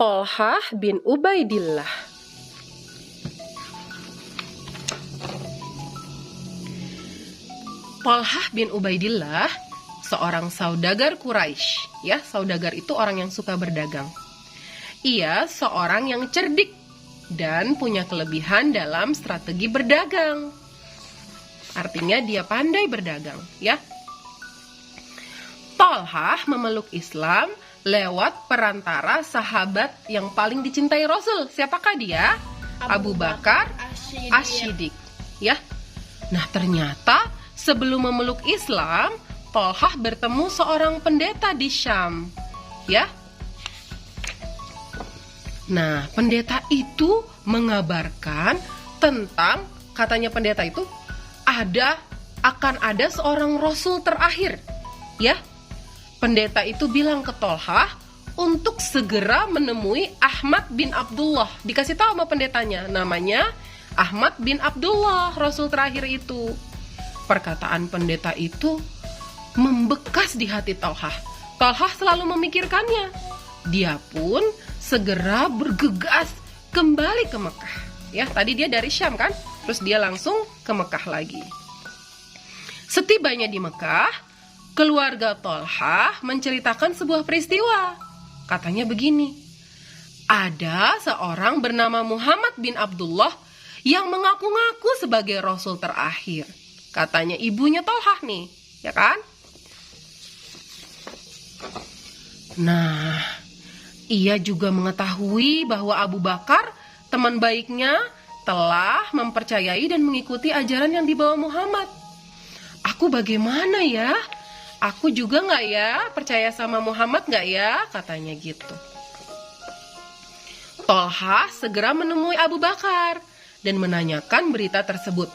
Thalhah bin Ubaidillah. Thalhah bin Ubaidillah seorang saudagar Quraisy. Ya, saudagar itu orang yang suka berdagang. Ia seorang yang cerdik dan punya kelebihan dalam strategi berdagang. Artinya dia pandai berdagang, ya. Thalhah memeluk Islam lewat perantara sahabat yang paling dicintai Rasul. Siapakah dia? Abu Bakar As-Siddiq, ya. Nah, ternyata sebelum memeluk Islam, Thalhah bertemu seorang pendeta di Syam, ya. Nah, pendeta itu mengabarkan tentang, katanya pendeta itu, akan ada seorang Rasul terakhir, ya. Pendeta itu bilang ke Thalhah untuk segera menemui Ahmad bin Abdullah. Dikasih tahu sama pendetanya, namanya Ahmad bin Abdullah, Rasul terakhir itu. Perkataan pendeta itu membekas di hati Thalhah. Thalhah selalu memikirkannya. Dia pun segera bergegas kembali ke Mekah. Ya, tadi dia dari Syam kan? Terus dia langsung ke Mekah lagi. Setibanya di Mekah, keluarga Thalhah menceritakan sebuah peristiwa. Katanya begini, ada seorang bernama Muhammad bin Abdullah yang mengaku-ngaku sebagai Rasul terakhir. Katanya ibunya Thalhah nih, ya kan? Nah, ia juga mengetahui bahwa Abu Bakar, teman baiknya, telah mempercayai dan mengikuti ajaran yang dibawa Muhammad. Aku bagaimana ya? Aku juga nggak ya percaya sama Muhammad nggak ya? Katanya gitu. Thalhah segera menemui Abu Bakar dan menanyakan berita tersebut.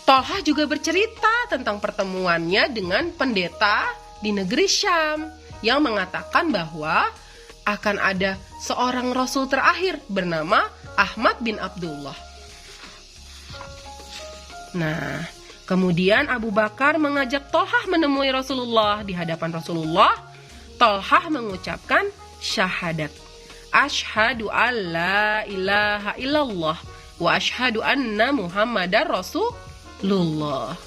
Thalhah juga bercerita tentang pertemuannya dengan pendeta di negeri Syam yang mengatakan bahwa akan ada seorang Rasul terakhir bernama Ahmad bin Abdullah. Nah, kemudian Abu Bakar mengajak Thalhah menemui Rasulullah. Di hadapan Rasulullah, Thalhah mengucapkan syahadat. Asyhadu alla ilaha illallah wa asyhadu anna Muhammadar Rasulullah.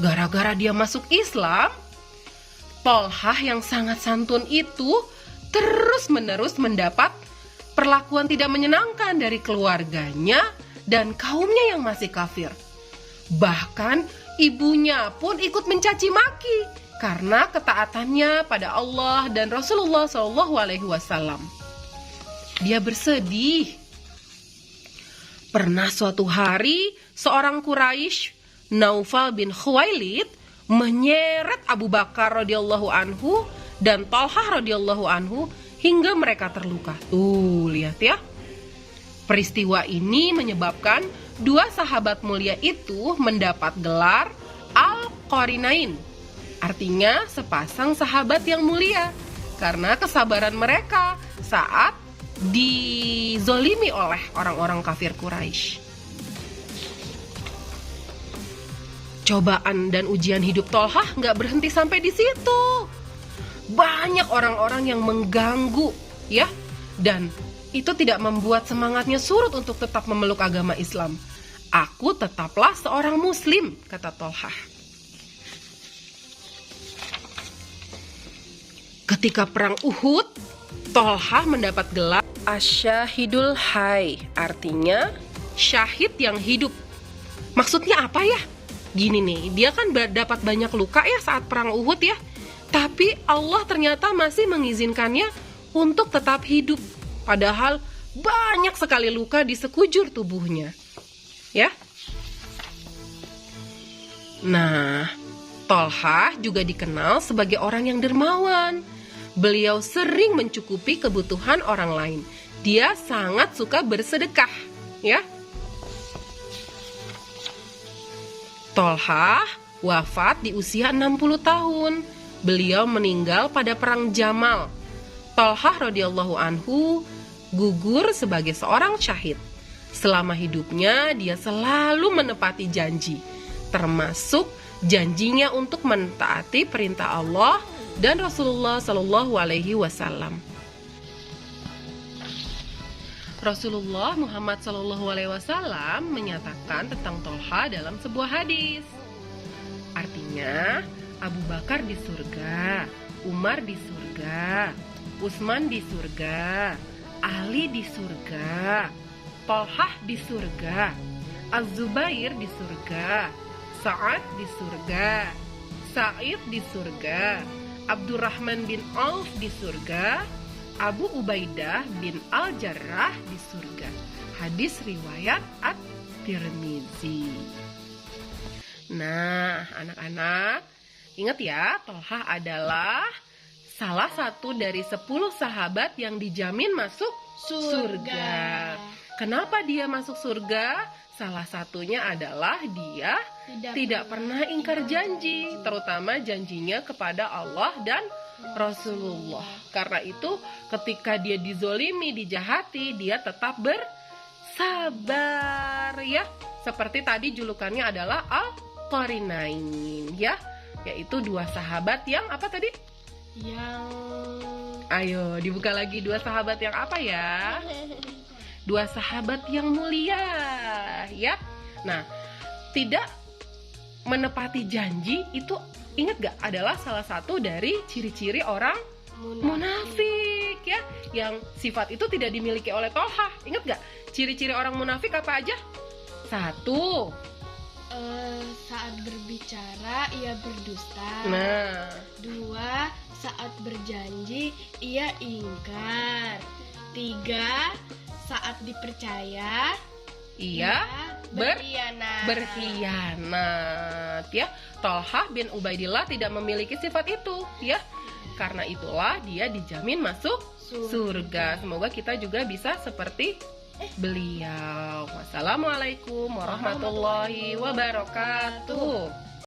Gara-gara dia masuk Islam, Thalhah yang sangat santun itu terus-menerus mendapat perlakuan tidak menyenangkan dari keluarganya dan kaumnya yang masih kafir. Bahkan ibunya pun ikut mencaci maki karena ketaatannya pada Allah dan Rasulullah SAW. Dia bersedih. Pernah suatu hari seorang Quraisy, Naufal bin Khuwailid, menyeret Abu Bakar radhiyallahu anhu dan Thalhah radhiyallahu anhu hingga mereka terluka. Tuh, lihat ya. Peristiwa ini menyebabkan dua sahabat mulia itu mendapat gelar Al-Qarinain. Artinya sepasang sahabat yang mulia karena kesabaran mereka saat dizolimi oleh orang-orang kafir Quraisy. Cobaan dan ujian hidup Thalhah nggak berhenti sampai di situ. Banyak orang-orang yang mengganggu, ya, dan itu tidak membuat semangatnya surut untuk tetap memeluk agama Islam. Aku tetaplah seorang muslim, kata Thalhah. Ketika perang Uhud, Thalhah mendapat gelar Asyahidul Hayy, artinya syahid yang hidup. Maksudnya apa ya? Gini nih, dia kan dapat banyak luka ya saat perang Uhud ya. Tapi Allah ternyata masih mengizinkannya untuk tetap hidup. Padahal banyak sekali luka di sekujur tubuhnya. Ya. Nah, Thalhah juga dikenal sebagai orang yang dermawan. Beliau sering mencukupi kebutuhan orang lain. Dia sangat suka bersedekah, ya. Thalhah wafat di usia 60 tahun. Beliau meninggal pada perang Jamal. Thalhah radhiyallahu anhu gugur sebagai seorang syahid. Selama hidupnya dia selalu menepati janji, termasuk janjinya untuk mentaati perintah Allah dan Rasulullah SAW. Rasulullah Muhammad SAW menyatakan tentang Tolha dalam sebuah hadis. Artinya, Abu Bakar di surga, Umar di surga, Utsman di surga, Ali di surga, Tolhah di surga, Az-Zubair di surga, Sa'ad di surga, Sa'id di surga, Abdurrahman bin Auf di surga, Abu Ubaidah bin Al-Jarrah di surga. Hadis riwayat At-Tirmizi. Nah, anak-anak, ingat ya, Tolha adalah salah satu dari 10 sahabat yang dijamin masuk surga. Kenapa dia masuk surga? Salah satunya adalah dia tidak pernah ingkar janji, terutama janjinya kepada Allah dan Rasulullah. Karena itu ketika dia dizolimi, dijahati, dia tetap bersabar ya. Seperti tadi julukannya adalah Al-Qarinain ya, yaitu 2 sahabat yang apa tadi? Ayo dibuka lagi, 2 sahabat yang apa ya? 2 sahabat yang mulia ya. Nah, tidak menepati janji itu ingat gak adalah salah satu dari ciri-ciri orang munafik ya, yang sifat itu tidak dimiliki oleh Tolha. Ingat gak ciri-ciri orang munafik apa aja? 1, saat berbicara ia berdusta. Nah, 2, saat berjanji ia ingkar. 3, saat dipercaya ia berkhianat. berkhianat ya. Tolha bin Ubaidillah tidak memiliki sifat itu ya. Karena itulah dia dijamin masuk surga. Semoga kita juga bisa seperti beliau. Wassalamualaikum warahmatullahi wabarakatuh.